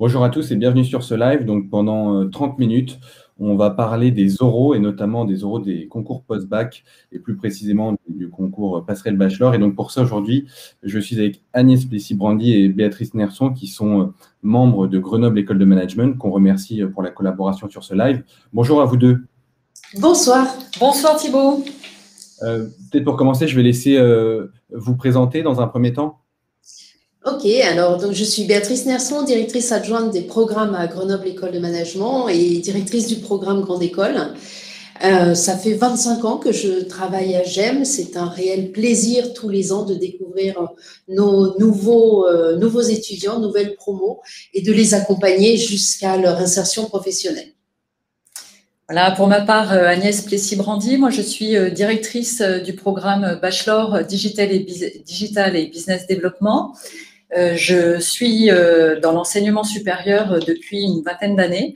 Bonjour à tous et bienvenue sur ce live. Donc pendant 30 minutes, on va parler des oraux et notamment des oraux des concours post-bac et plus précisément du concours Passerelle Bachelor. Et donc pour ça aujourd'hui, je suis avec Agnès Plessis-Brandy et Béatrice Nerson qui sont membres de Grenoble École de Management, qu'on remercie pour la collaboration sur ce live. Bonjour à vous deux. Bonsoir. Bonsoir Thibaut. Peut-être pour commencer, je vais laisser vous présenter dans un premier temps. Ok, alors donc je suis Béatrice Nerson, directrice adjointe des programmes à Grenoble École de Management et directrice du programme Grande École. Ça fait 25 ans que je travaille à GEM. C'est un réel plaisir tous les ans de découvrir nos nouveaux étudiants, nouvelles promos et de les accompagner jusqu'à leur insertion professionnelle. Voilà, pour ma part, Agnès Plessis-Brandy, moi je suis directrice du programme Bachelor Digital et Business Développement. Je suis dans l'enseignement supérieur depuis une vingtaine d'années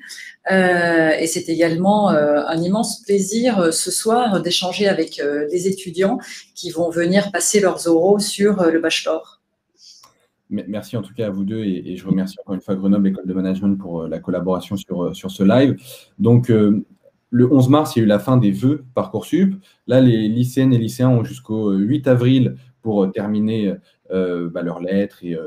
et c'est également un immense plaisir ce soir d'échanger avec les étudiants qui vont venir passer leurs oraux sur le Bachelor. Merci en tout cas à vous deux et je remercie encore une fois Grenoble École de Management pour la collaboration sur ce live. Donc, le 11 mars, il y a eu la fin des vœux Parcoursup. Là, les lycéennes et lycéens ont jusqu'au 8 avril pour terminer leurs lettres et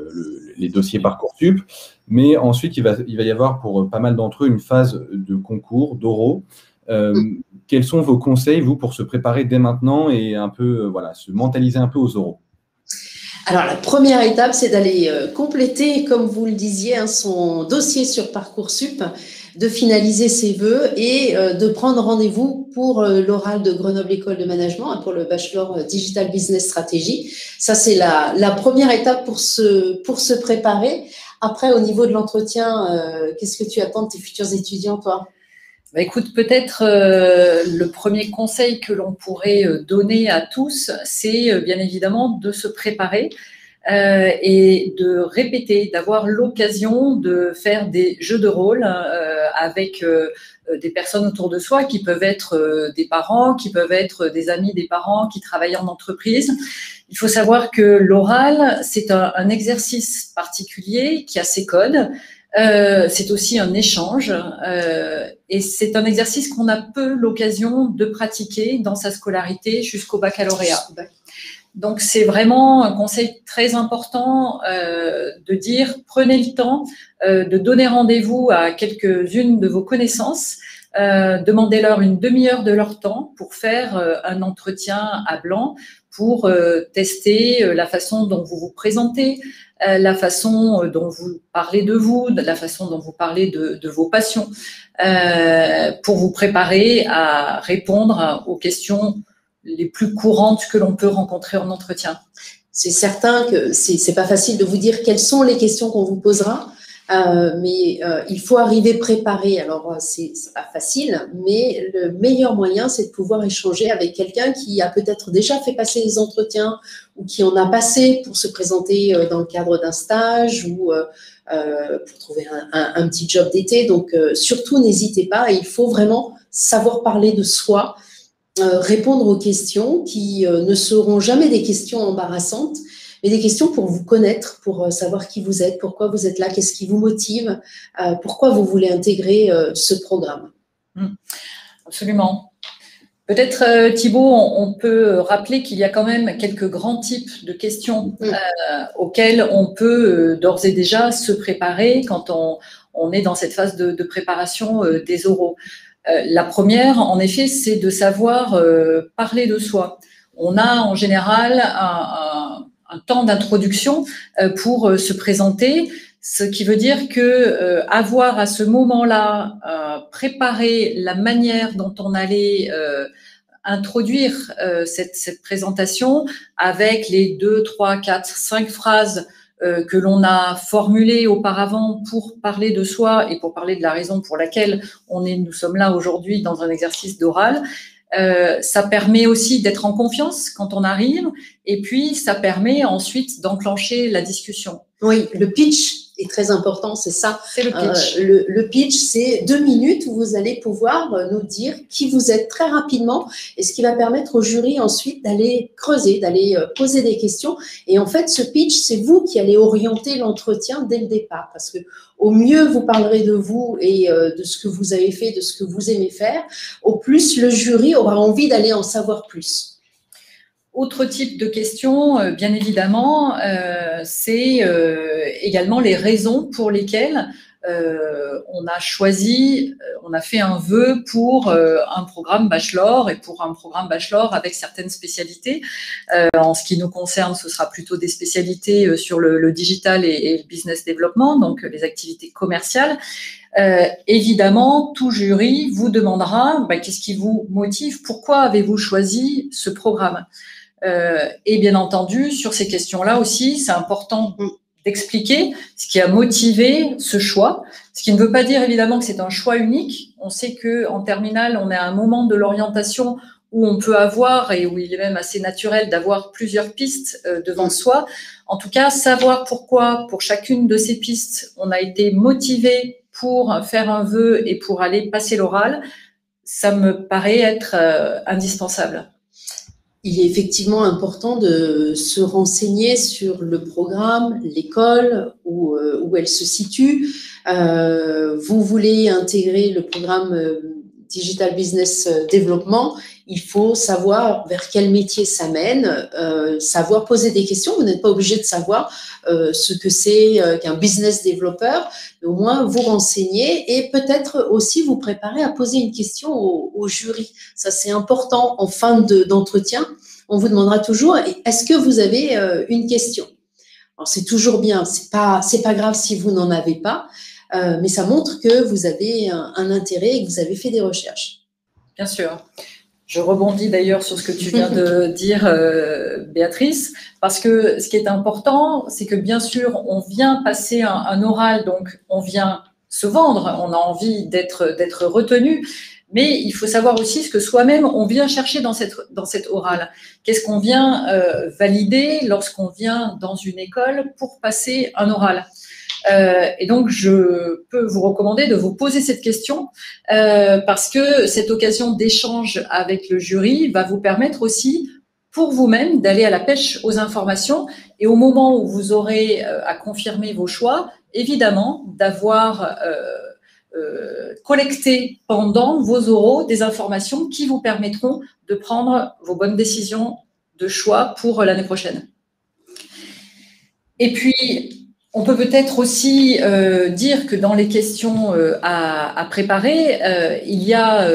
les dossiers Parcoursup. Mais ensuite, il va y avoir pour pas mal d'entre eux une phase de concours, d'oraux. Quels sont vos conseils, vous, pour se préparer dès maintenant et un peu, se mentaliser un peu aux oraux? Alors, la première étape, c'est d'aller compléter, comme vous le disiez, son dossier sur Parcoursup, de finaliser ses vœux et de prendre rendez-vous pour l'oral de Grenoble École de Management, pour le Bachelor Digital Business Strategy. Ça, c'est la première étape pour se préparer. Après, au niveau de l'entretien, qu'est-ce que tu attends de tes futurs étudiants, toi ? Bah, écoute, peut-être le premier conseil que l'on pourrait donner à tous, c'est bien évidemment de se préparer et de répéter, d'avoir l'occasion de faire des jeux de rôle avec des personnes autour de soi qui peuvent être des parents, qui peuvent être des amis des parents qui travaillent en entreprise. Il faut savoir que l'oral, c'est un exercice particulier qui a ses codes. C'est aussi un échange et c'est un exercice qu'on a peu l'occasion de pratiquer dans sa scolarité jusqu'au baccalauréat. Donc, c'est vraiment un conseil très important de dire prenez le temps de donner rendez-vous à quelques-unes de vos connaissances, demandez-leur une demi-heure de leur temps pour faire un entretien à blanc, pour tester la façon dont vous vous présentez, la façon dont vous parlez de vous, la façon dont vous parlez de vos passions, pour vous préparer à répondre aux questions les plus courantes que l'on peut rencontrer en entretien. C'est certain que c'est pas facile de vous dire quelles sont les questions qu'on vous posera, mais il faut arriver préparé. Alors, c'est pas facile, mais le meilleur moyen, c'est de pouvoir échanger avec quelqu'un qui a peut-être déjà fait passer les entretiens ou qui en a passé pour se présenter dans le cadre d'un stage ou pour trouver un petit job d'été. Donc, surtout, n'hésitez pas. Il faut vraiment savoir parler de soi, répondre aux questions qui ne seront jamais des questions embarrassantes, mais des questions pour vous connaître, pour savoir qui vous êtes, pourquoi vous êtes là, qu'est-ce qui vous motive, pourquoi vous voulez intégrer ce programme. Absolument. Peut-être, Thibaut, on peut rappeler qu'il y a quand même quelques grands types de questions auxquelles on peut d'ores et déjà se préparer quand on est dans cette phase de préparation des oraux. La première, en effet, c'est de savoir parler de soi. On a en général un temps d'introduction pour se présenter, ce qui veut dire que avoir à ce moment-là préparé la manière dont on allait introduire cette présentation avec les 2, 3, 4, 5 phrases que l'on a formulées auparavant pour parler de soi et pour parler de la raison pour laquelle nous sommes là aujourd'hui dans un exercice d'oral. Ça permet aussi d'être en confiance quand on arrive et puis ça permet ensuite d'enclencher la discussion. Oui, le pitch. est très important, c'est ça. C'est le pitch. Le pitch, c'est 2 minutes où vous allez pouvoir nous dire qui vous êtes très rapidement, et ce qui va permettre au jury ensuite d'aller creuser, d'aller poser des questions. Et en fait, ce pitch, c'est vous qui allez orienter l'entretien dès le départ, parce que au mieux vous parlerez de vous et de ce que vous avez fait, de ce que vous aimez faire, au plus le jury aura envie d'aller en savoir plus. Autre type de question, bien évidemment, c'est également les raisons pour lesquelles on a choisi, on a fait un vœu pour un programme bachelor et pour un programme bachelor avec certaines spécialités. En ce qui nous concerne, ce sera plutôt des spécialités sur le digital et le business development, donc les activités commerciales. Évidemment, tout jury vous demandera qu'est-ce qui vous motive, pourquoi avez-vous choisi ce programme. Et bien entendu, sur ces questions-là aussi, c'est important d'expliquer ce qui a motivé ce choix, ce qui ne veut pas dire évidemment que c'est un choix unique. On sait qu'en terminale, on est à un moment de l'orientation où on peut avoir, et où il est même assez naturel d'avoir plusieurs pistes devant soi. En tout cas, savoir pourquoi, pour chacune de ces pistes, on a été motivé pour faire un vœu et pour aller passer l'oral, ça me paraît être indispensable. Il est effectivement important de se renseigner sur le programme, l'école, où elle se situe. Vous voulez intégrer le programme Digital Business Development, il faut savoir vers quel métier ça mène, savoir poser des questions. Vous n'êtes pas obligé de savoir ce que c'est qu'un business developer, mais au moins vous renseigner et peut-être aussi vous préparer à poser une question au jury. Ça, c'est important en fin d'entretien. On vous demandera toujours, est-ce que vous avez une question? Alors, c'est toujours bien, c'est pas grave si vous n'en avez pas, mais ça montre que vous avez un intérêt et que vous avez fait des recherches. Bien sûr. Je rebondis d'ailleurs sur ce que tu viens de dire, Béatrice, parce que ce qui est important, c'est que bien sûr, on vient passer un oral, donc on vient se vendre, on a envie d'être retenu, mais il faut savoir aussi ce que soi-même on vient chercher dans cette orale. Qu'est-ce qu'on vient valider lorsqu'on vient dans une école pour passer un oral? Et donc, je peux vous recommander de vous poser cette question parce que cette occasion d'échange avec le jury va vous permettre aussi, pour vous-même, d'aller à la pêche aux informations et au moment où vous aurez à confirmer vos choix, évidemment, d'avoir collecté pendant vos oraux des informations qui vous permettront de prendre vos bonnes décisions de choix pour l'année prochaine. Et puis, on peut peut-être aussi dire que dans les questions à préparer, il y a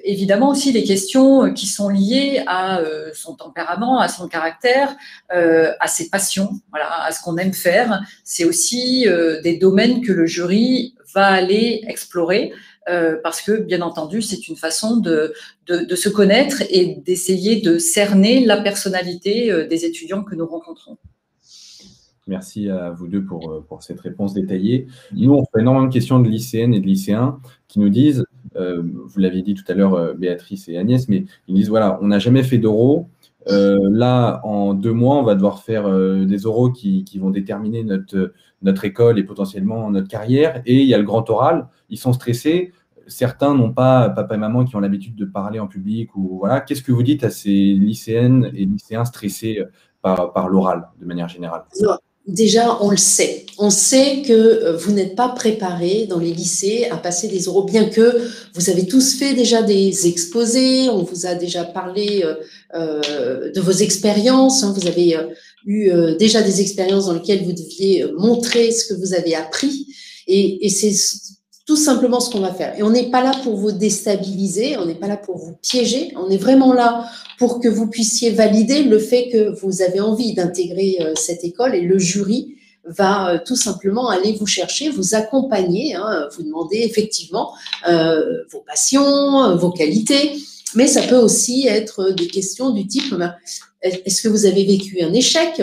évidemment aussi les questions qui sont liées à son tempérament, à son caractère, à ses passions, voilà, à ce qu'on aime faire. C'est aussi des domaines que le jury va aller explorer parce que, bien entendu, c'est une façon de se connaître et d'essayer de cerner la personnalité des étudiants que nous rencontrons. Merci à vous deux pour cette réponse détaillée. Nous, on fait énormément de questions de lycéennes et de lycéens qui nous disent, vous l'aviez dit tout à l'heure, Béatrice et Agnès, mais ils disent, voilà, on n'a jamais fait d'oraux. Là, en 2 mois, on va devoir faire des oraux qui vont déterminer notre école et potentiellement notre carrière. Et il y a le grand oral. Ils sont stressés. Certains n'ont pas papa et maman qui ont l'habitude de parler en public. Ou voilà. Qu'est-ce que vous dites à ces lycéennes et lycéens stressés par l'oral, de manière générale? Déjà, on le sait. On sait que vous n'êtes pas préparés dans les lycées à passer des oraux, bien que vous avez tous fait déjà des exposés, on vous a déjà parlé de vos expériences, hein, vous avez eu déjà des expériences dans lesquelles vous deviez montrer ce que vous avez appris, et c'est tout simplement ce qu'on va faire. Et on n'est pas là pour vous déstabiliser, on n'est pas là pour vous piéger, on est vraiment là pour que vous puissiez valider le fait que vous avez envie d'intégrer cette école, et le jury va tout simplement aller vous chercher, vous accompagner, hein, vous demander effectivement vos passions, vos qualités, mais ça peut aussi être des questions du type, est-ce que vous avez vécu un échec ?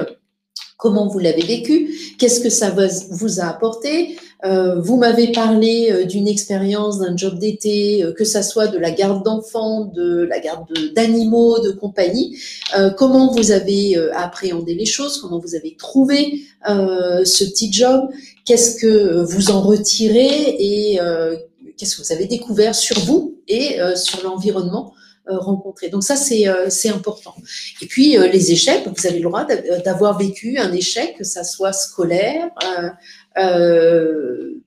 Comment vous l'avez vécu? Qu'est-ce que ça vous a apporté? Vous m'avez parlé d'une expérience, d'un job d'été, que ça soit de la garde d'enfants, de la garde d'animaux, de compagnie. Comment vous avez appréhendé les choses? Comment vous avez trouvé ce petit job? Qu'est-ce que vous en retirez et qu'est-ce que vous avez découvert sur vous et sur l'environnement rencontré. Donc ça, c'est important. Et puis, les échecs, vous avez le droit d'avoir vécu un échec, que ça soit scolaire,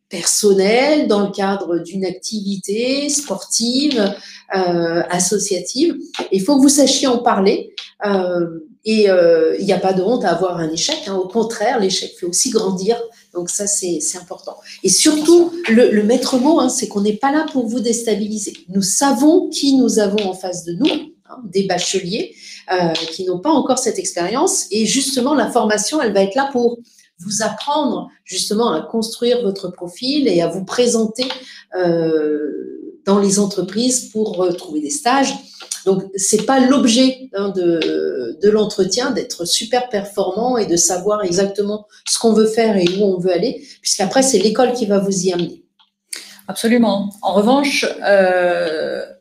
personnel, dans le cadre d'une activité sportive, associative. Il faut que vous sachiez en parler. Il n'y a pas de honte à avoir un échec. Hein. Au contraire, l'échec fait aussi grandir. Donc ça, c'est important. Et surtout, le maître mot, hein, c'est qu'on n'est pas là pour vous déstabiliser. Nous savons qui nous avons en face de nous, hein, des bacheliers qui n'ont pas encore cette expérience. Et justement, la formation, elle va être là pour vous apprendre justement à construire votre profil et à vous présenter dans les entreprises pour trouver des stages. Donc, c'est pas l'objet hein, de l'entretien d'être super performant et de savoir exactement ce qu'on veut faire et où on veut aller, puisqu'après, c'est l'école qui va vous y amener. Absolument. En revanche,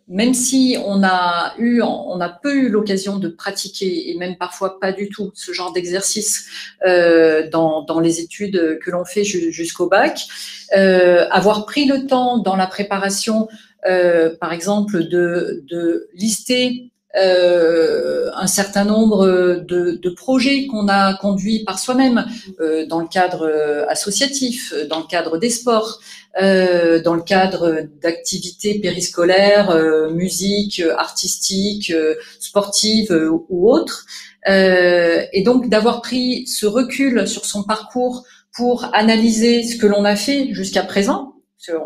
même si on a peu eu l'occasion de pratiquer, et même parfois pas du tout, ce genre d'exercice dans les études que l'on fait jusqu'au bac, avoir pris le temps dans la préparation, par exemple, de lister un certain nombre de projets qu'on a conduits par soi-même dans le cadre associatif, dans le cadre des sports, dans le cadre d'activités périscolaires, musique, artistique, sportive ou autres. Et donc d'avoir pris ce recul sur son parcours pour analyser ce que l'on a fait jusqu'à présent.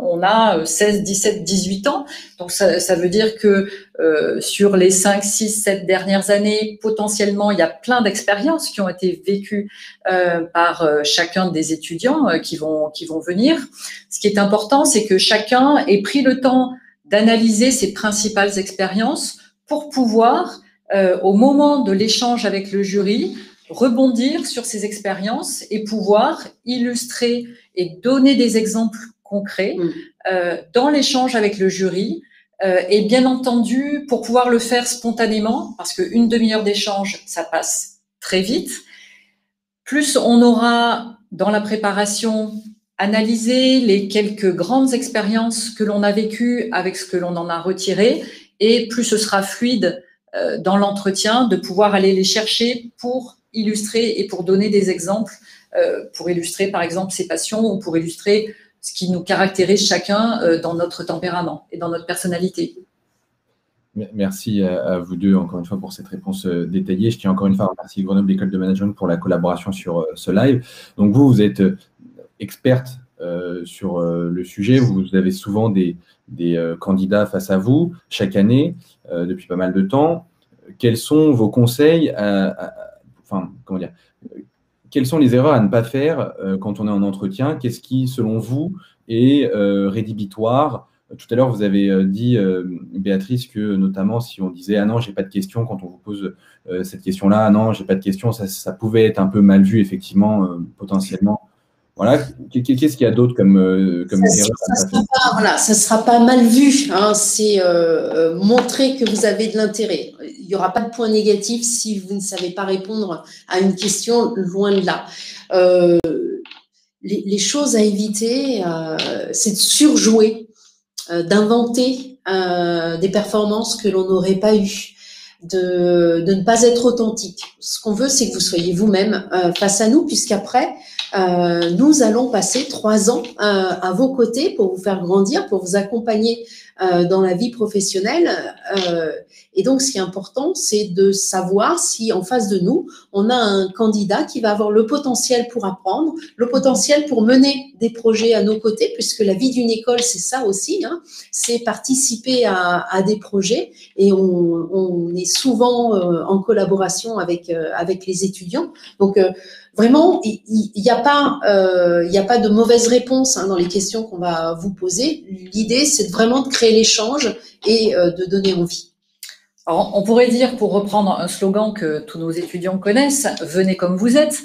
On a 16, 17, 18 ans, donc ça veut dire que sur les 5, 6, 7 dernières années, potentiellement, il y a plein d'expériences qui ont été vécues par chacun des étudiants qui vont venir. Ce qui est important, c'est que chacun ait pris le temps d'analyser ses principales expériences pour pouvoir, au moment de l'échange avec le jury, rebondir sur ces expériences et pouvoir illustrer et donner des exemples concret dans l'échange avec le jury et bien entendu pour pouvoir le faire spontanément parce qu'une demi-heure d'échange ça passe très vite, plus on aura dans la préparation analysé les quelques grandes expériences que l'on a vécues avec ce que l'on en a retiré et plus ce sera fluide dans l'entretien de pouvoir aller les chercher pour illustrer et pour donner des exemples pour illustrer par exemple ses passions ou pour illustrer ce qui nous caractérise chacun dans notre tempérament et dans notre personnalité. Merci à vous deux, encore une fois, pour cette réponse détaillée. Je tiens encore une fois à remercier Grenoble École de Management pour la collaboration sur ce live. Donc, vous êtes experte sur le sujet. Vous avez souvent des candidats face à vous chaque année, depuis pas mal de temps. Quels sont vos conseils quelles sont les erreurs à ne pas faire quand on est en entretien? Qu'est-ce qui, selon vous, est rédhibitoire? Tout à l'heure, vous avez dit, Béatrice, que notamment si on disait « Ah non, j'ai pas de questions » quand on vous pose cette question-là, « Ah non, j'ai pas de questions », ça pouvait être un peu mal vu, effectivement, potentiellement. Voilà. Qu'est-ce qu'il y a d'autre comme erreur? Ça sera pas mal vu. Hein. C'est montrer que vous avez de l'intérêt. Il n'y aura pas de point négatif si vous ne savez pas répondre à une question, loin de là. Les choses à éviter, c'est de surjouer, d'inventer des performances que l'on n'aurait pas eues, de ne pas être authentique. Ce qu'on veut, c'est que vous soyez vous-même face à nous, puisqu'après, nous allons passer 3 ans à vos côtés pour vous faire grandir, pour vous accompagner dans la vie professionnelle. Et donc, ce qui est important, c'est de savoir si en face de nous, on a un candidat qui va avoir le potentiel pour apprendre, le potentiel pour mener des projets à nos côtés, puisque la vie d'une école, c'est ça aussi, hein, c'est participer à des projets. Et on est souvent en collaboration avec les étudiants. Donc, vraiment, il n'y a pas de mauvaise réponse hein, dans les questions qu'on va vous poser. L'idée, c'est vraiment de créer l'échange et de donner envie. Alors, on pourrait dire, pour reprendre un slogan que tous nos étudiants connaissent, venez comme vous êtes,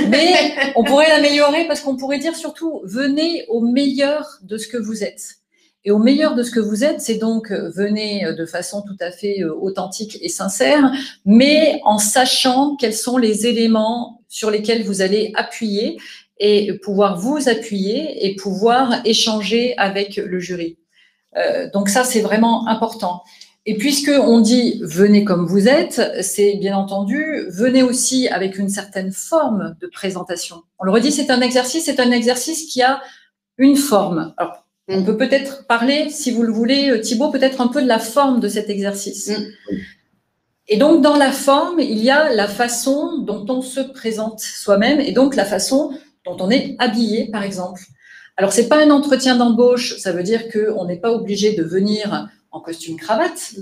mais on pourrait l'améliorer parce qu'on pourrait dire surtout, venez au meilleur de ce que vous êtes. Et au meilleur de ce que vous êtes, c'est donc venez de façon tout à fait authentique et sincère, mais en sachant quels sont les éléments sur lesquels vous allez appuyer et pouvoir vous appuyer et pouvoir échanger avec le jury. Donc ça, c'est vraiment important. Et puisque on dit venez comme vous êtes, c'est bien entendu venez aussi avec une certaine forme de présentation. On le redit, c'est un exercice qui a une forme. Alors, on peut peut-être parler, si vous le voulez, Thibaut, peut-être un peu de la forme de cet exercice. Et donc, dans la forme, il y a la façon dont on se présente soi-même et donc la façon dont on est habillé, par exemple. Alors, c'est pas un entretien d'embauche, ça veut dire qu'on n'est pas obligé de venir en costume cravate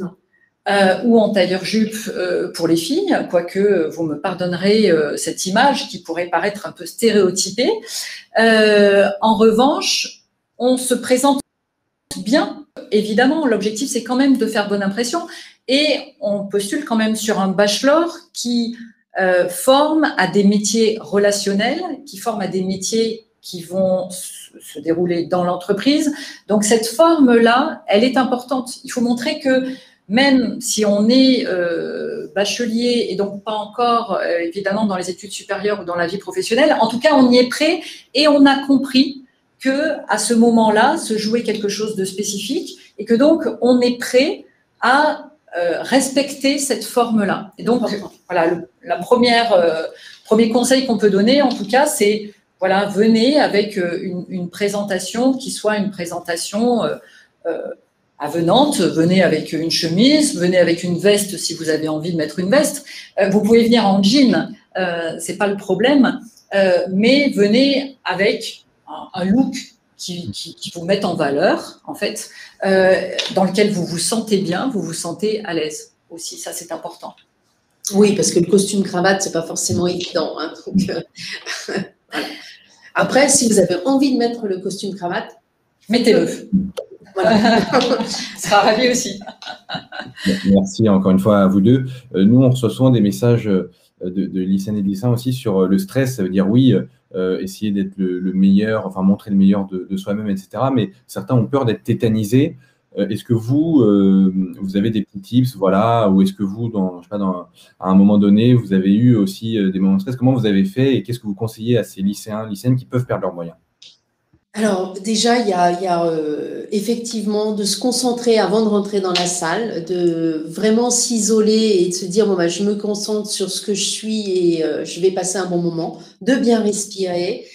ou en tailleur-jupe pour les filles, quoique vous me pardonnerez cette image qui pourrait paraître un peu stéréotypée. En revanche, on se présente bien. Évidemment, l'objectif, c'est quand même de faire bonne impression et on postule quand même sur un bachelor qui forme à des métiers relationnels, qui forme à des métiers qui vont se dérouler dans l'entreprise. Donc, cette forme-là, elle est importante. Il faut montrer que même si on est bachelier et donc pas encore, évidemment, dans les études supérieures ou dans la vie professionnelle, en tout cas, on y est prêt et on a compris qu'à ce moment-là, se jouait quelque chose de spécifique et que donc, on est prêt à respecter cette forme-là. Et donc, voilà, premier conseil qu'on peut donner, en tout cas, c'est voilà, venez avec une présentation qui soit une présentation avenante. Venez avec une chemise, venez avec une veste si vous avez envie de mettre une veste. Vous pouvez venir en jean, c'est pas le problème, mais venez avec un look qui vous mette en valeur, en fait, dans lequel vous vous sentez bien, vous vous sentez à l'aise aussi. Ça, c'est important. Oui, parce que le costume cravate, c'est pas forcément évident. Hein, donc, voilà. Après, si vous avez envie de mettre le costume cravate, mettez-le. Voilà. On sera ravis aussi. Merci encore une fois à vous deux. Nous, on reçoit souvent des messages de lycéennes et de lycéens aussi sur le stress. Ça veut dire oui, essayer d'être le meilleur, enfin montrer le meilleur de soi-même, etc. Mais certains ont peur d'être tétanisés. Est-ce que vous avez des petits tips, voilà, ou est-ce que vous, je sais pas, à un moment donné, vous avez eu aussi des moments de stress? Comment vous avez fait et qu'est-ce que vous conseillez à ces lycéens, lycéennes qui peuvent perdre leurs moyens? Alors déjà, il y a effectivement de se concentrer avant de rentrer dans la salle, de vraiment s'isoler et de se dire bon bah je me concentre sur ce que je suis et je vais passer un bon moment, de bien respirer.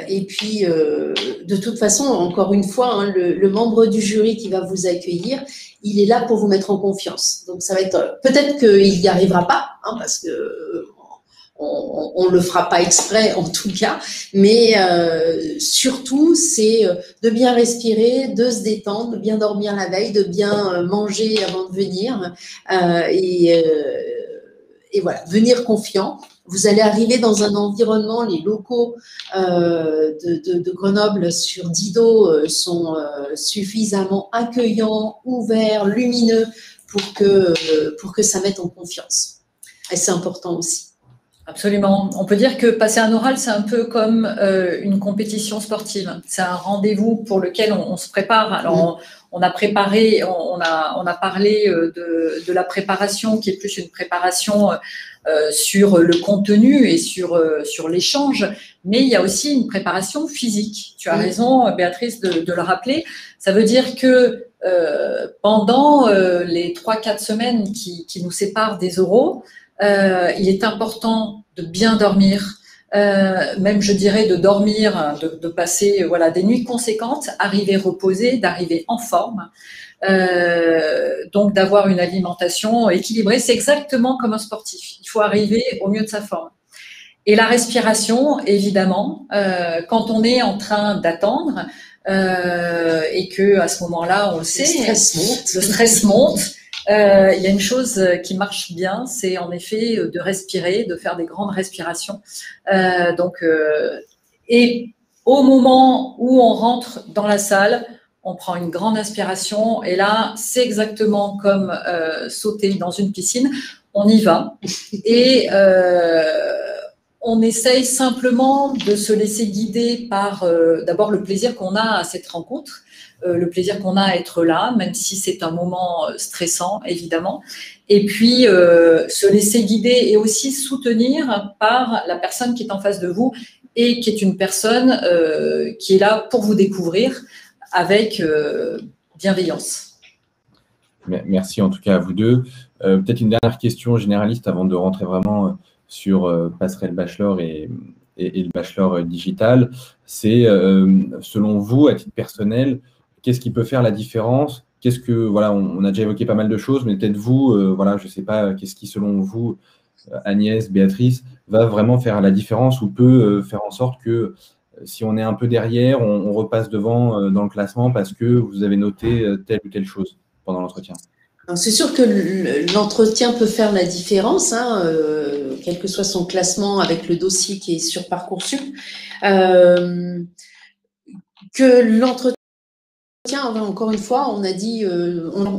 Et puis, de toute façon, encore une fois, hein, le membre du jury qui va vous accueillir, il est là pour vous mettre en confiance. Donc, ça va être peut-être qu'il n'y arrivera pas, hein, parce que on le fera pas exprès en tout cas, mais surtout, c'est de bien respirer, de se détendre, de bien dormir la veille, de bien manger avant de venir et voilà, venir confiant. Vous allez arriver dans un environnement, les locaux de Grenoble sur Didot sont suffisamment accueillants, ouverts, lumineux pour que ça mette en confiance. Et c'est important aussi. Absolument. On peut dire que passer un oral, c'est un peu comme une compétition sportive. C'est un rendez-vous pour lequel on se prépare. Alors, on a préparé, on a parlé de la préparation qui est plus une préparation sur le contenu et sur l'échange, mais il y a aussi une préparation physique. Tu as raison, Béatrice, de le rappeler. Ça veut dire que pendant les 3-4 semaines qui nous séparent des oraux, il est important de bien dormir, même je dirais de dormir, de passer voilà, des nuits conséquentes, arriver reposé, d'arriver en forme, donc d'avoir une alimentation équilibrée. C'est exactement comme un sportif, il faut arriver au mieux de sa forme. Et la respiration, évidemment, quand on est en train d'attendre et que à ce moment-là, on le sait, le stress monte. Il y a une chose qui marche bien, c'est en effet de respirer, de faire des grandes respirations. Et au moment où on rentre dans la salle, on prend une grande inspiration et là, c'est exactement comme sauter dans une piscine. On y va et on essaye simplement de se laisser guider par d'abord le plaisir qu'on a à cette rencontre, le plaisir qu'on a à être là, même si c'est un moment stressant, évidemment. Et puis, se laisser guider et aussi soutenir par la personne qui est en face de vous et qui est une personne qui est là pour vous découvrir avec bienveillance. Merci en tout cas à vous deux. Peut-être une dernière question généraliste avant de rentrer vraiment sur Passerelle Bachelor et le Bachelor digital. C'est, selon vous, à titre personnel, qu'est-ce qui peut faire la différence? Qu'est-ce que, voilà, on a déjà évoqué pas mal de choses, mais peut-être vous, voilà, je ne sais pas, qu'est-ce qui, selon vous, Agnès, Béatrice, va vraiment faire la différence ou peut faire en sorte que si on est un peu derrière, on repasse devant dans le classement parce que vous avez noté telle ou telle chose pendant l'entretien? C'est sûr que l'entretien peut faire la différence, hein, quel que soit son classement avec le dossier qui est sur Parcoursup. Que l'entretien, encore une fois, on a dit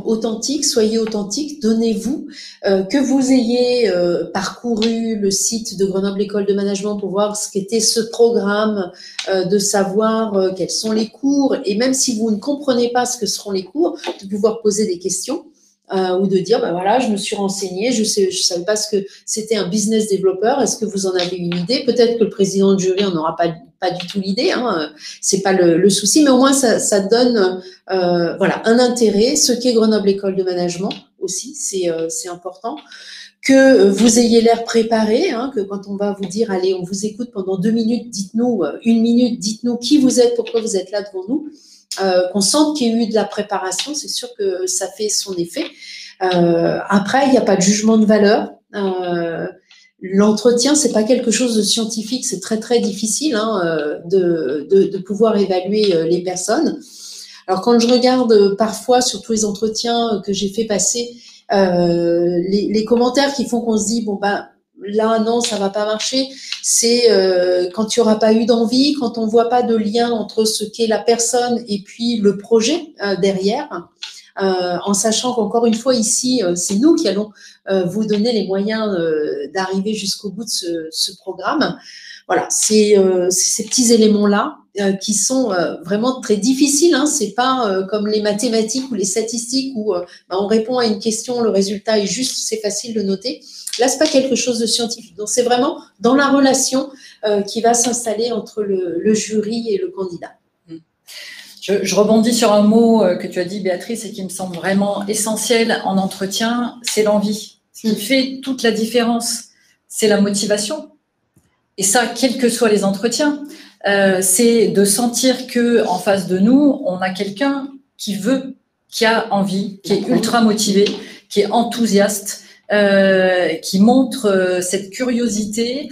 authentique, soyez authentique, donnez-vous, que vous ayez parcouru le site de Grenoble École de Management pour voir ce qu'était ce programme, de savoir quels sont les cours, et même si vous ne comprenez pas ce que seront les cours, de pouvoir poser des questions. Ou de dire, ben voilà, je me suis renseignée, je savais pas ce que c'était un business développeur, est-ce que vous en avez une idée? Peut-être que le président de jury n'en aura pas du tout l'idée, hein, c'est pas le souci, mais au moins ça donne voilà, un intérêt, ce qu'est Grenoble École de Management aussi, c'est important. Que vous ayez l'air préparé, hein, que quand on va vous dire, allez, on vous écoute pendant 2 minutes, dites-nous, 1 minute, dites-nous qui vous êtes, pourquoi vous êtes là devant nous. Qu'on sente qu'il y a eu de la préparation, c'est sûr que ça fait son effet. Après, il n'y a pas de jugement de valeur. L'entretien, c'est pas quelque chose de scientifique, c'est très très difficile hein, de pouvoir évaluer les personnes. Alors quand je regarde parfois sur tous les entretiens que j'ai fait passer, les commentaires qui font qu'on se dit bon ben là non ça va pas marcher, c'est quand il y aura pas eu d'envie, quand on voit pas de lien entre ce qu'est la personne et puis le projet derrière, en sachant qu'encore une fois ici c'est nous qui allons vous donner les moyens d'arriver jusqu'au bout de ce programme. Voilà, c'est ces petits éléments-là qui sont vraiment très difficiles. Hein. C'est pas comme les mathématiques ou les statistiques où on répond à une question, le résultat est juste, c'est facile de noter. Là, c'est pas quelque chose de scientifique. Donc, c'est vraiment dans la relation qui va s'installer entre le jury et le candidat. Je rebondis sur un mot que tu as dit, Béatrice, et qui me semble vraiment essentiel en entretien, c'est l'envie. Ce qui fait toute la différence, c'est la motivation. Et ça, quels que soient les entretiens, c'est de sentir que en face de nous, on a quelqu'un qui veut, qui a envie, qui est ultra motivé, qui est enthousiaste, qui montre cette curiosité,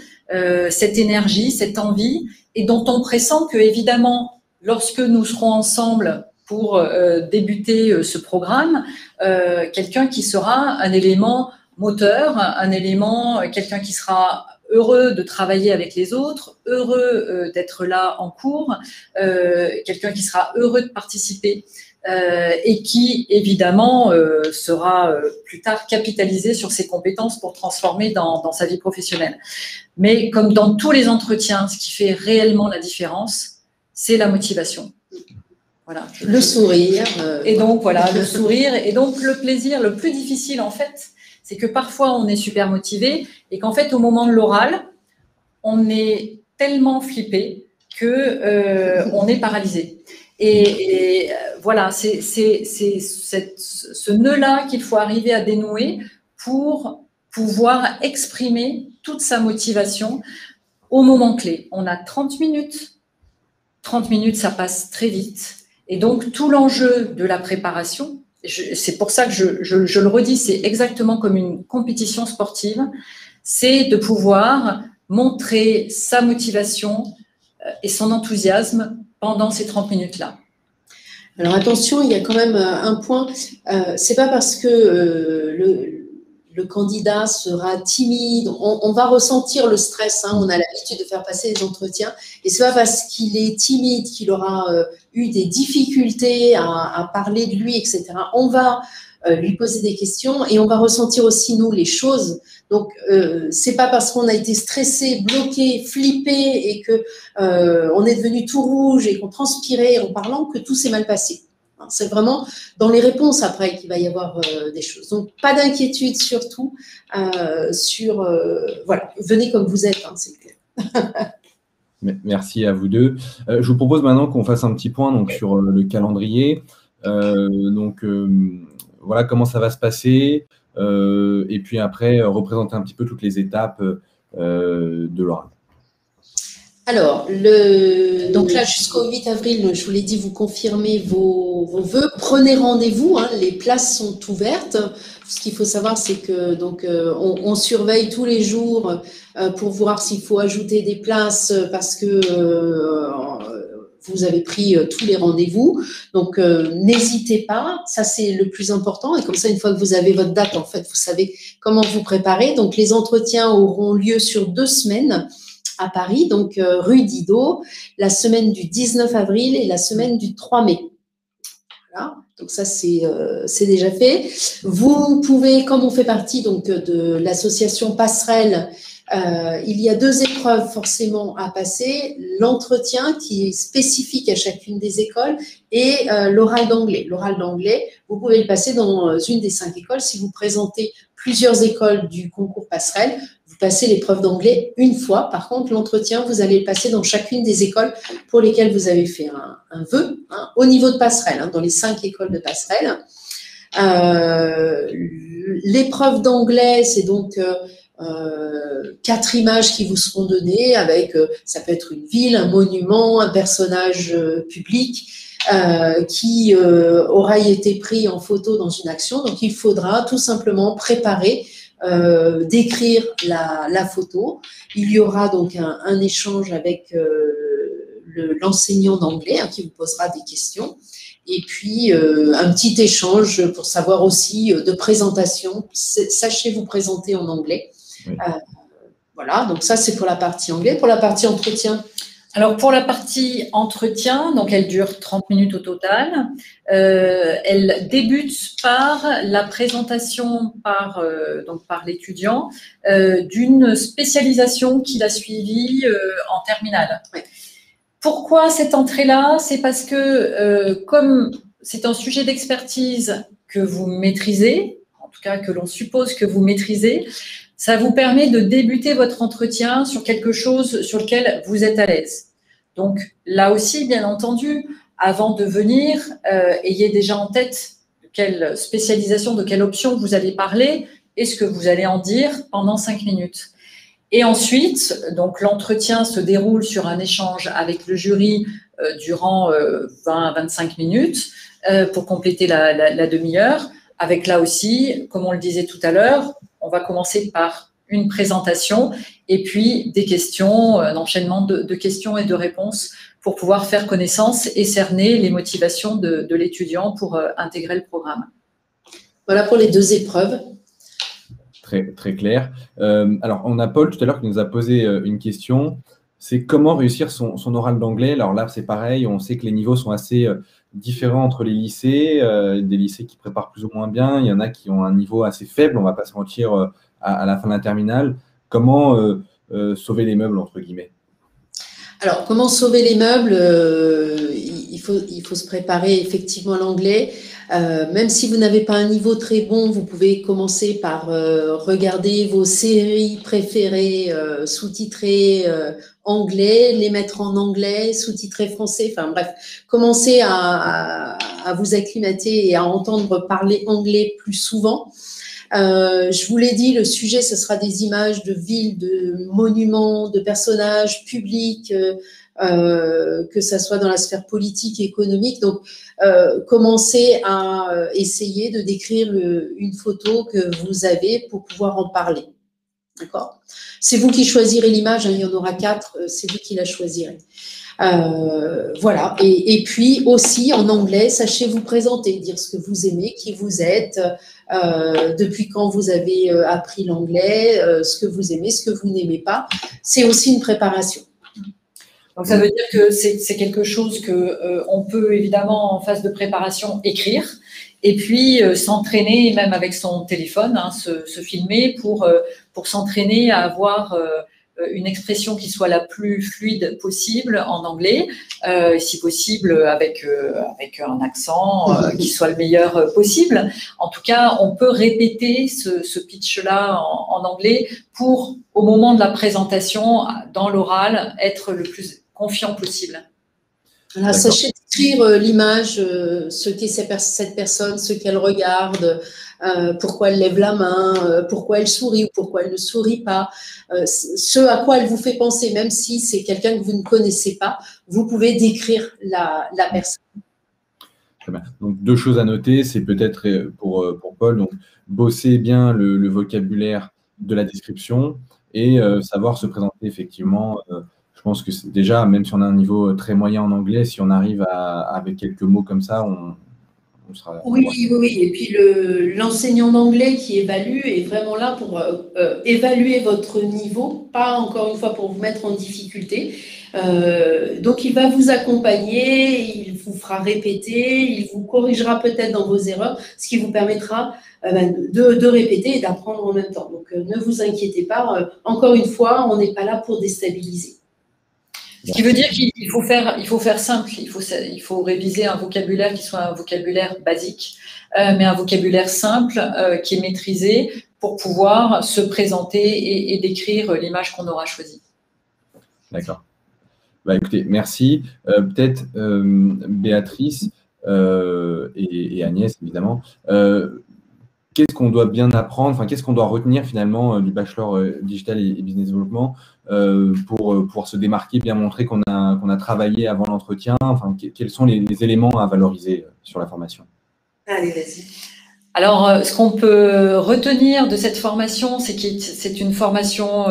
cette énergie, cette envie, et dont on pressent que, évidemment, lorsque nous serons ensemble pour débuter ce programme, quelqu'un qui sera un élément moteur, quelqu'un qui sera heureux de travailler avec les autres, heureux d'être là en cours, quelqu'un qui sera heureux de participer et qui, évidemment, sera plus tard capitalisé sur ses compétences pour transformer dans sa vie professionnelle. Mais comme dans tous les entretiens, ce qui fait réellement la différence, c'est la motivation. Voilà. Le sourire. Et donc, voilà, le sourire. Et donc, le plaisir, le plus difficile, en fait, c'est que parfois, on est super motivé et qu'en fait, au moment de l'oral, on est tellement flippé qu'on est paralysé. Et voilà, c'est ce nœud-là qu'il faut arriver à dénouer pour pouvoir exprimer toute sa motivation au moment clé. On a 30 minutes. 30 minutes, ça passe très vite. Et donc, tout l'enjeu de la préparation, c'est pour ça que je le redis, c'est exactement comme une compétition sportive, c'est de pouvoir montrer sa motivation et son enthousiasme pendant ces 30 minutes-là. Alors attention, il y a quand même un point, c'est pas parce que le candidat sera timide, on va ressentir le stress, hein, on a l'habitude de faire passer les entretiens, et c'est pas parce qu'il est timide qu'il aura eu des difficultés à parler de lui, etc. On va lui poser des questions et on va ressentir aussi, nous, les choses. Donc, c'est pas parce qu'on a été stressé, bloqué, flippé et que on est devenu tout rouge et qu'on transpirait en parlant que tout s'est mal passé. C'est vraiment dans les réponses après qu'il va y avoir des choses. Donc, pas d'inquiétude surtout. Voilà, venez comme vous êtes, hein, c'est clair. Merci à vous deux. Je vous propose maintenant qu'on fasse un petit point donc, sur le calendrier. Voilà comment ça va se passer. Et puis après, représenter un petit peu toutes les étapes de l'oral. Alors, donc là, jusqu'au 8 avril, je vous l'ai dit, vous confirmez vos vœux. Prenez rendez-vous, hein, les places sont ouvertes. Ce qu'il faut savoir, c'est que donc on surveille tous les jours pour voir s'il faut ajouter des places parce que vous avez pris tous les rendez-vous. Donc, n'hésitez pas, ça c'est le plus important. Et comme ça, une fois que vous avez votre date, en fait, vous savez comment vous préparer. Donc, les entretiens auront lieu sur 2 semaines à Paris, donc rue Didot, la semaine du 19 avril et la semaine du 3 mai. Voilà, donc ça c'est déjà fait. Vous pouvez, comme on fait partie donc de l'association Passerelle, il y a 2 épreuves forcément à passer, l'entretien qui est spécifique à chacune des écoles et l'oral d'anglais. L'oral d'anglais, vous pouvez le passer dans une des 5 écoles. Si vous présentez plusieurs écoles du concours Passerelle, vous passez l'épreuve d'anglais une fois. Par contre, l'entretien, vous allez le passer dans chacune des écoles pour lesquelles vous avez fait un vœu, hein, au niveau de Passerelle, hein, dans les 5 écoles de Passerelle. L'épreuve d'anglais, c'est donc 4 images qui vous seront données avec, ça peut être une ville, un monument, un personnage public qui aura été pris en photo dans une action. Donc, il faudra tout simplement préparer, décrire la photo. Il y aura donc un échange avec l'enseignant d'anglais, hein, qui vous posera des questions. Et puis, un petit échange pour savoir aussi de présentation. Sachez vous présenter en anglais. Oui. Voilà, donc ça, c'est pour la partie anglais. Pour la partie entretien. Alors, pour la partie entretien, donc elle dure 30 minutes au total. Elle débute par la présentation par l'étudiant d'une spécialisation qu'il a suivie en terminale. Oui. Pourquoi cette entrée-là? C'est parce que comme c'est un sujet d'expertise que vous maîtrisez, en tout cas que l'on suppose que vous maîtrisez, ça vous permet de débuter votre entretien sur quelque chose sur lequel vous êtes à l'aise. Donc là aussi, bien entendu, avant de venir, ayez déjà en tête de quelle spécialisation, de quelle option vous allez parler et ce que vous allez en dire pendant 5 minutes. Et ensuite, donc l'entretien se déroule sur un échange avec le jury durant 20 à 25 minutes pour compléter la demi-heure. Avec là aussi, comme on le disait tout à l'heure, on va commencer par une présentation et puis des questions, un enchaînement de questions et de réponses pour pouvoir faire connaissance et cerner les motivations de l'étudiant pour intégrer le programme. Voilà pour les 2 épreuves. Très, très clair. Alors, on a Paul tout à l'heure qui nous a posé une question. C'est comment réussir son oral d'anglais. Alors là, c'est pareil, on sait que les niveaux sont assez différents entre les lycées, des lycées qui préparent plus ou moins bien. Il y en a qui ont un niveau assez faible, on ne va pas se mentir, à la fin de la terminale. Comment sauver les meubles, entre guillemets? Alors, comment sauver les meubles? Il faut se préparer effectivement à l'anglais. Même si vous n'avez pas un niveau très bon, vous pouvez commencer par regarder vos séries préférées sous-titrées anglais, les mettre en anglais, sous-titrées français. Enfin bref, commencez à vous acclimater et à entendre parler anglais plus souvent. Je vous l'ai dit, le sujet, ce sera des images de villes, de monuments, de personnages publics, que ça soit dans la sphère politique et économique. Donc, commencez à essayer de décrire une photo que vous avez pour pouvoir en parler. D'accord? C'est vous qui choisirez l'image, hein, il y en aura 4, c'est vous qui la choisirez. Voilà. Et puis aussi, en anglais, sachez vous présenter, dire ce que vous aimez, qui vous êtes, depuis quand vous avez appris l'anglais, ce que vous aimez, ce que vous n'aimez pas. C'est aussi une préparation. Donc, ça veut dire que c'est quelque chose que on peut évidemment, en phase de préparation, écrire et puis s'entraîner, même avec son téléphone, hein, se filmer pour s'entraîner à avoir une expression qui soit la plus fluide possible en anglais, si possible avec un accent qui soit le meilleur possible. En tout cas, on peut répéter ce pitch-là en anglais pour, au moment de la présentation, dans l'oral, être le plus confiant possible. Voilà, sachez décrire l'image, ce qu'est cette personne, ce qu'elle regarde, pourquoi elle lève la main, pourquoi elle sourit ou pourquoi elle ne sourit pas, ce à quoi elle vous fait penser, même si c'est quelqu'un que vous ne connaissez pas, vous pouvez décrire la personne. Très bien. Donc, 2 choses à noter, c'est peut-être pour Paul, donc bosser bien le vocabulaire de la description et savoir se présenter effectivement. Je pense que déjà, même si on a un niveau très moyen en anglais, si on arrive avec quelques mots comme ça, on sera… Oui. Et puis l'enseignant d'anglais qui évalue est vraiment là pour évaluer votre niveau, pas encore une fois pour vous mettre en difficulté. Donc, il va vous accompagner, il vous fera répéter, il vous corrigera peut-être dans vos erreurs, ce qui vous permettra de répéter et d'apprendre en même temps. Donc, ne vous inquiétez pas. Encore une fois, on n'est pas là pour déstabiliser. Ce qui veut dire qu'il faut faire simple, il faut réviser un vocabulaire qui soit un vocabulaire basique, mais un vocabulaire simple qui est maîtrisé pour pouvoir se présenter et décrire l'image qu'on aura choisie. D'accord. Bah, écoutez, merci. Peut-être Béatrice et Agnès, évidemment. Qu'est-ce qu'on doit bien apprendre, enfin, qu'est-ce qu'on doit retenir finalement du bachelor digital et business développement pour se démarquer, bien montrer qu'on a travaillé avant l'entretien, enfin, quels sont les éléments à valoriser sur la formation? Allez, vas-y. Alors, ce qu'on peut retenir de cette formation, c'est que c'est une formation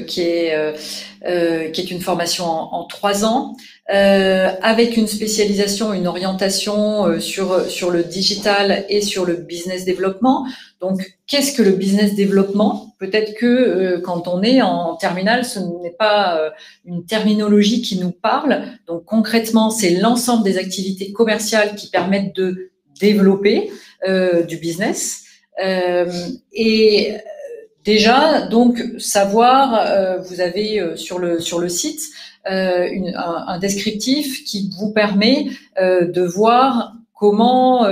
qui est une formation en 3 ans, avec une spécialisation, une orientation sur le digital et sur le business développement. Donc, qu'est-ce que le business développement? Peut-être que quand on est en terminale, ce n'est pas une terminologie qui nous parle. Donc, concrètement, c'est l'ensemble des activités commerciales qui permettent de développer du business et déjà donc savoir vous avez sur le site un descriptif qui vous permet de voir comment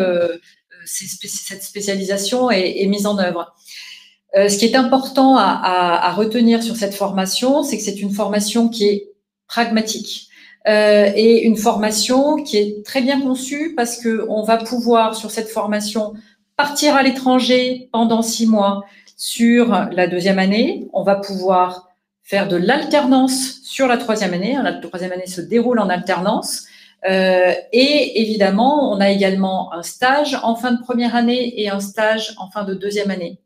cette spécialisation est mise en œuvre. Ce qui est important à retenir sur cette formation, c'est que c'est une formation qui est pragmatique. Et une formation qui est très bien conçue parce que on va pouvoir, sur cette formation, partir à l'étranger pendant 6 mois sur la 2e année. On va pouvoir faire de l'alternance sur la 3e année. La 3e année se déroule en alternance. Et évidemment, on a également un stage en fin de 1re année et un stage en fin de 2e année.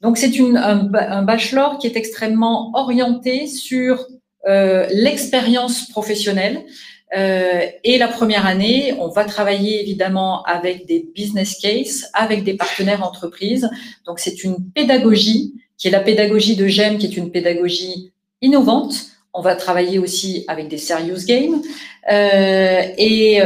Donc, c'est un bachelor qui est extrêmement orienté sur l'expérience professionnelle et la 1re année, on va travailler évidemment avec des business cases, avec des partenaires entreprises. Donc, c'est une pédagogie qui est la pédagogie de GEM, qui est une pédagogie innovante. On va travailler aussi avec des serious games et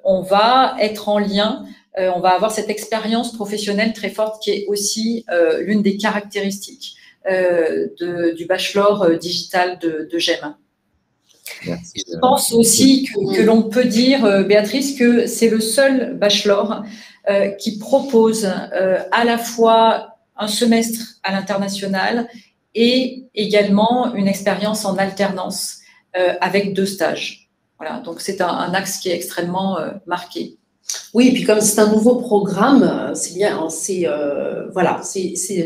on va être en lien. On va avoir cette expérience professionnelle très forte qui est aussi l'une des caractéristiques du bachelor digital de GEM. Merci. Je pense aussi que l'on peut dire, Béatrice, que c'est le seul bachelor qui propose à la fois un semestre à l'international et également une expérience en alternance avec 2 stages. Voilà, donc c'est un axe qui est extrêmement marqué. Oui, et puis comme c'est un nouveau programme, c'est bien, c'est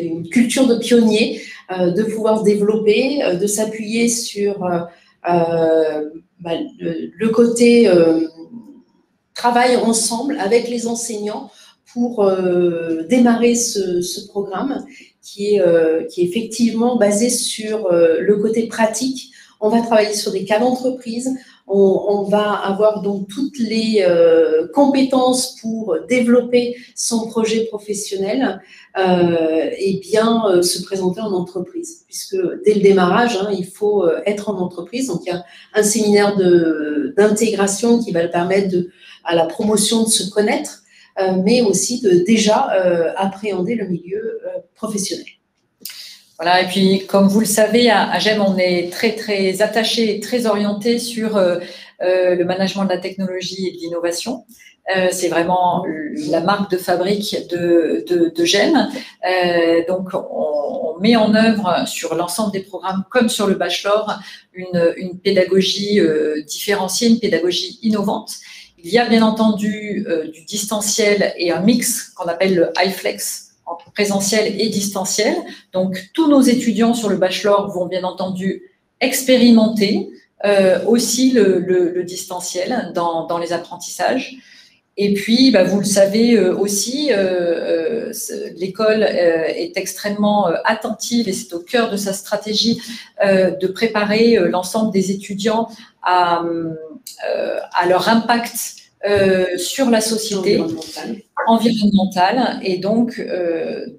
une culture de pionnier de pouvoir développer, de s'appuyer sur le côté travail ensemble avec les enseignants pour démarrer ce programme qui est effectivement basé sur le côté pratique. On va travailler sur des cas d'entreprise. On va avoir donc toutes les compétences pour développer son projet professionnel et bien se présenter en entreprise. Puisque dès le démarrage, il faut être en entreprise. Donc, il y a un séminaire d'intégration qui va le permettre à la promotion de se connaître, mais aussi de déjà appréhender le milieu professionnel. Voilà, et puis comme vous le savez, à GEM, on est très très attaché et très orienté sur le management de la technologie et de l'innovation. C'est vraiment la marque de fabrique de GEM. Donc, on met en œuvre sur l'ensemble des programmes, comme sur le bachelor, une pédagogie différenciée, une pédagogie innovante. Il y a bien entendu du distanciel et un mix qu'on appelle le iFlex, entre présentiel et distanciel. Donc, tous nos étudiants sur le bachelor vont bien entendu expérimenter aussi le distanciel dans les apprentissages. Et puis, vous le savez aussi, l'école est extrêmement attentive et c'est au cœur de sa stratégie de préparer l'ensemble des étudiants à leur impact sur la société environnementale. Et donc,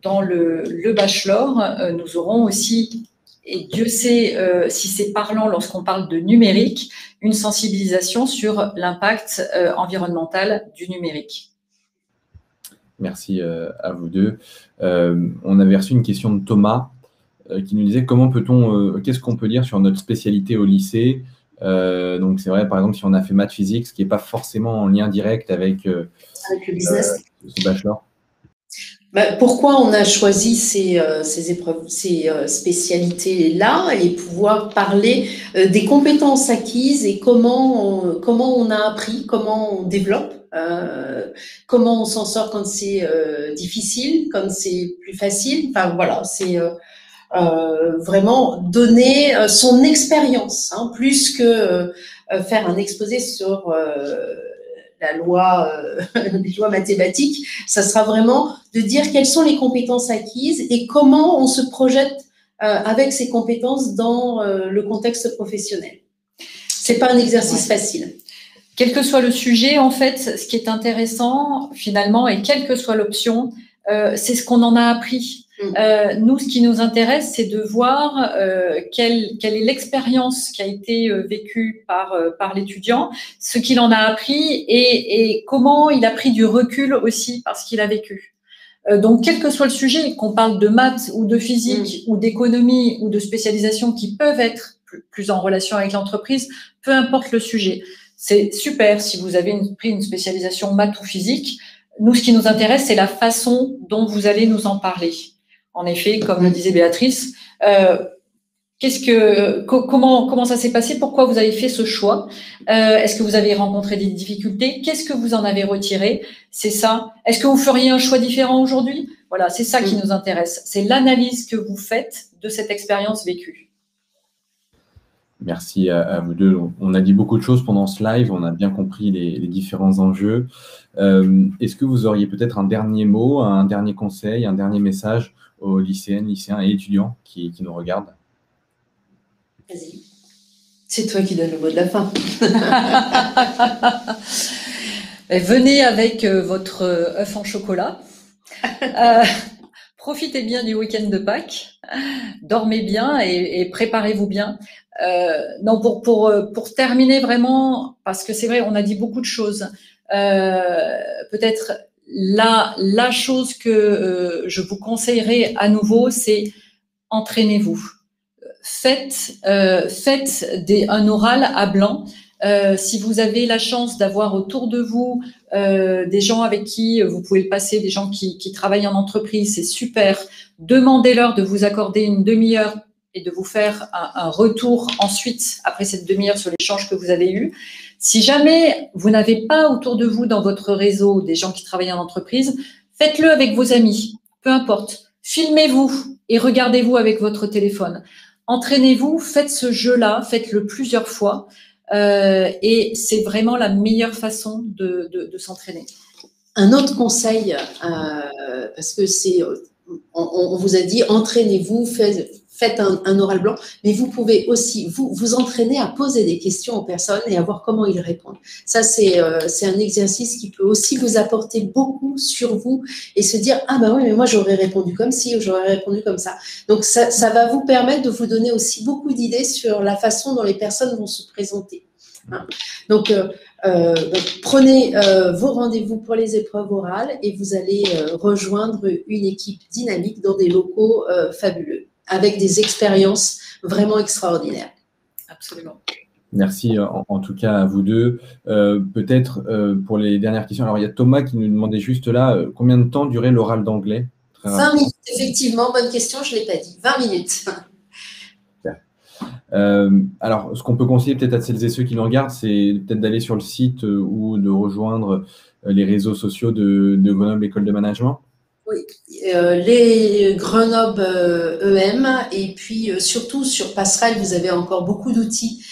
dans le bachelor, nous aurons aussi, et Dieu sait si c'est parlant lorsqu'on parle de numérique, une sensibilisation sur l'impact environnemental du numérique. Merci à vous deux. On avait reçu une question de Thomas qui nous disait qu'est-ce qu'on peut dire sur notre spécialité au lycée. Donc, c'est vrai, par exemple, si on a fait maths physique, ce qui n'est pas forcément en lien direct avec le business, ce bachelor. Pourquoi on a choisi ces spécialités-là et pouvoir parler des compétences acquises et comment on a appris, comment on développe, comment on s'en sort quand c'est difficile, quand c'est plus facile. Enfin, voilà, c'est vraiment donner son expérience, plus que faire un exposé sur les lois mathématiques. Ça sera vraiment de dire quelles sont les compétences acquises et comment on se projette avec ces compétences dans le contexte professionnel. C'est pas un exercice facile. Quel que soit le sujet, en fait, ce qui est intéressant finalement, et quelle que soit l'option, c'est ce qu'on en a appris. Nous, ce qui nous intéresse, c'est de voir quelle est l'expérience qui a été vécue par l'étudiant, ce qu'il en a appris et comment il a pris du recul aussi par ce qu'il a vécu. Donc, quel que soit le sujet, qu'on parle de maths ou de physique ou d'économie ou de spécialisation qui peuvent être plus en relation avec l'entreprise, peu importe le sujet. C'est super si vous avez pris une spécialisation maths ou physique. Nous, ce qui nous intéresse, c'est la façon dont vous allez nous en parler. En effet, comme le disait Béatrice, comment ça s'est passé? Pourquoi vous avez fait ce choix? Est-ce que vous avez rencontré des difficultés? Qu'est-ce que vous en avez retiré? C'est ça. Est-ce que vous feriez un choix différent aujourd'hui? Voilà, c'est ça qui nous intéresse. C'est l'analyse que vous faites de cette expérience vécue. Merci à vous deux. On a dit beaucoup de choses pendant ce live. On a bien compris les différents enjeux. Est-ce que vous auriez peut-être un dernier mot, un dernier conseil, un dernier message aux lycéennes, lycéens et étudiants qui nous regardent? Vas-y. C'est toi qui donnes le mot de la fin. Venez avec votre œuf en chocolat. Profitez bien du week-end de Pâques. Dormez bien et préparez-vous bien. Non, pour terminer vraiment, parce que c'est vrai, on a dit beaucoup de choses. Peut-être la chose que je vous conseillerais à nouveau, c'est entraînez-vous. Faites un oral à blanc. Si vous avez la chance d'avoir autour de vous des gens avec qui vous pouvez le passer, des gens qui travaillent en entreprise, c'est super. Demandez-leur de vous accorder une demi-heure et de vous faire un retour ensuite, après cette demi-heure, sur l'échange que vous avez eu. Si jamais vous n'avez pas autour de vous dans votre réseau des gens qui travaillent en entreprise, faites-le avec vos amis, peu importe. Filmez-vous et regardez-vous avec votre téléphone. Entraînez-vous, faites ce jeu-là, faites-le plusieurs fois et c'est vraiment la meilleure façon de s'entraîner. un autre conseil, parce que on vous a dit, entraînez-vous, faites un oral blanc, mais vous pouvez aussi vous entraîner à poser des questions aux personnes et à voir comment ils répondent. Ça, c'est un exercice qui peut aussi vous apporter beaucoup sur vous et se dire, ah ben oui, mais moi j'aurais répondu comme ci ou j'aurais répondu comme ça. Donc ça va vous permettre de vous donner aussi beaucoup d'idées sur la façon dont les personnes vont se présenter. Hein. Donc prenez vos rendez-vous pour les épreuves orales et vous allez rejoindre une équipe dynamique dans des locaux fabuleux, avec des expériences vraiment extraordinaires. Absolument. Merci en tout cas à vous deux. Peut-être pour les dernières questions, alors il y a Thomas qui nous demandait juste là, combien de temps durait l'oral d'anglais? 20 minutes, effectivement, bonne question, je ne l'ai pas dit. 20 minutes. Alors, ce qu'on peut conseiller peut-être à celles et ceux qui nous regardent, c'est peut-être d'aller sur le site ou de rejoindre les réseaux sociaux de Grenoble École de Management. Oui, les Grenoble EM et puis surtout sur Passerelle, vous avez encore beaucoup d'outils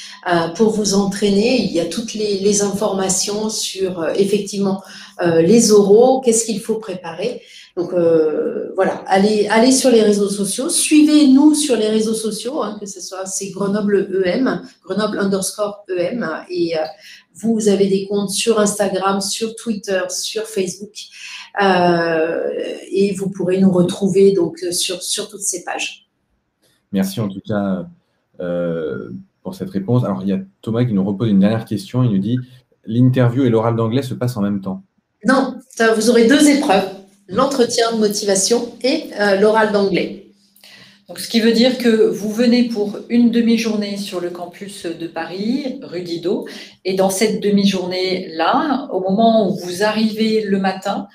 pour vous entraîner. Il y a toutes les informations sur effectivement les oraux, qu'est-ce qu'il faut préparer. Donc voilà, allez sur les réseaux sociaux, suivez-nous sur les réseaux sociaux, hein, que ce soit c'est Grenoble EM, Grenoble_EM, et vous avez des comptes sur Instagram, sur Twitter, sur Facebook, et vous pourrez nous retrouver donc sur toutes ces pages. Merci en tout cas pour cette réponse. Alors il y a Thomas qui nous repose une dernière question. Il nous dit l'interview et l'oral d'anglais se passent en même temps? Non, vous aurez 2 épreuves. L'entretien de motivation et l'oral d'anglais. Donc, ce qui veut dire que vous venez pour une demi-journée sur le campus de Paris, rue Didot, et dans cette demi-journée-là, au moment où vous arrivez le matin,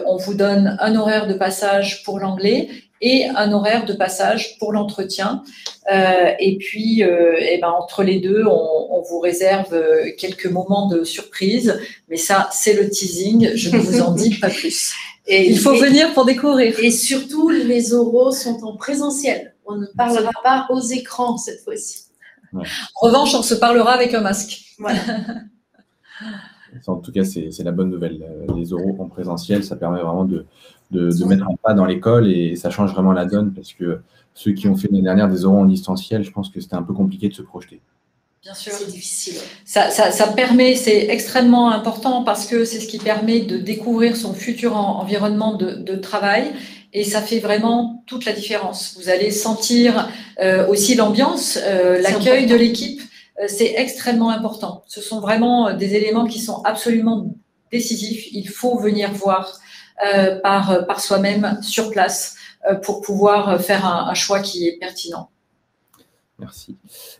on vous donne un horaire de passage pour l'anglais et un horaire de passage pour l'entretien. Et puis, entre les deux, on vous réserve quelques moments de surprise, mais ça, c'est le teasing, je ne vous en dis pas plus. Et il faut venir pour découvrir. Et surtout, les oraux sont en présentiel. On ne parlera pas aux écrans cette fois-ci. Ouais. En revanche, on se parlera avec un masque. Voilà. En tout cas, c'est la bonne nouvelle. Les oraux en présentiel, ça permet vraiment de mettre un pas dans l'école et ça change vraiment la donne parce que ceux qui ont fait l'année dernière des oraux en distanciel, je pense que c'était un peu compliqué de se projeter. Bien sûr. C'est difficile. Ça permet, c'est extrêmement important parce que c'est ce qui permet de découvrir son futur environnement de travail et ça fait vraiment toute la différence. Vous allez sentir aussi l'ambiance, l'accueil de l'équipe, c'est extrêmement important. Ce sont vraiment des éléments qui sont absolument décisifs. Il faut venir voir par soi-même sur place pour pouvoir faire un choix qui est pertinent. Merci.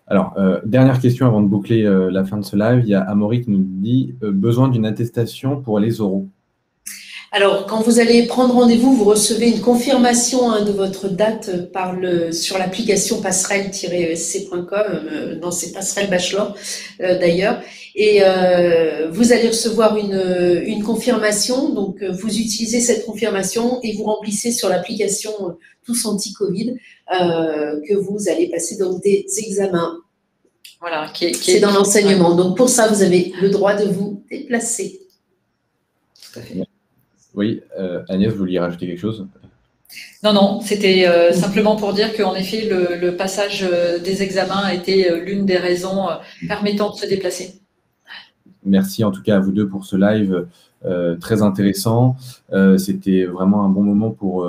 Alors, dernière question avant de boucler la fin de ce live. Il y a Amaury qui nous dit besoin d'une attestation pour les oraux. Alors, quand vous allez prendre rendez-vous, vous recevez une confirmation de votre date sur l'application passerelle-esc.com, dans ces passerelles bachelor d'ailleurs. Et vous allez recevoir une confirmation. Donc, vous utilisez cette confirmation et vous remplissez sur l'application Tous Anti-Covid que vous allez passer donc des examens. Voilà, c'est dans l'enseignement. Donc, pour ça, vous avez le droit de vous déplacer. Tout à fait. Oui, Agnès, vous vouliez rajouter quelque chose? Non, c'était simplement pour dire qu'en effet, le passage des examens a été l'une des raisons permettant de se déplacer. Merci en tout cas à vous deux pour ce live très intéressant. C'était vraiment un bon moment pour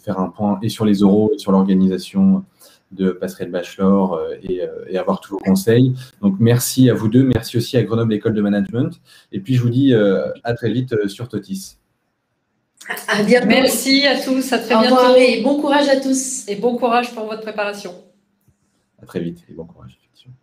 faire un point et sur les oraux et sur l'organisation de Passerelle Bachelor et avoir tous vos conseils. Donc, merci à vous deux. Merci aussi à Grenoble École de Management. Et puis, je vous dis à très vite sur Totis. À bientôt. Merci à tous. À très bientôt. Au revoir et bon courage à tous. Et bon courage pour votre préparation. À très vite et bon courage.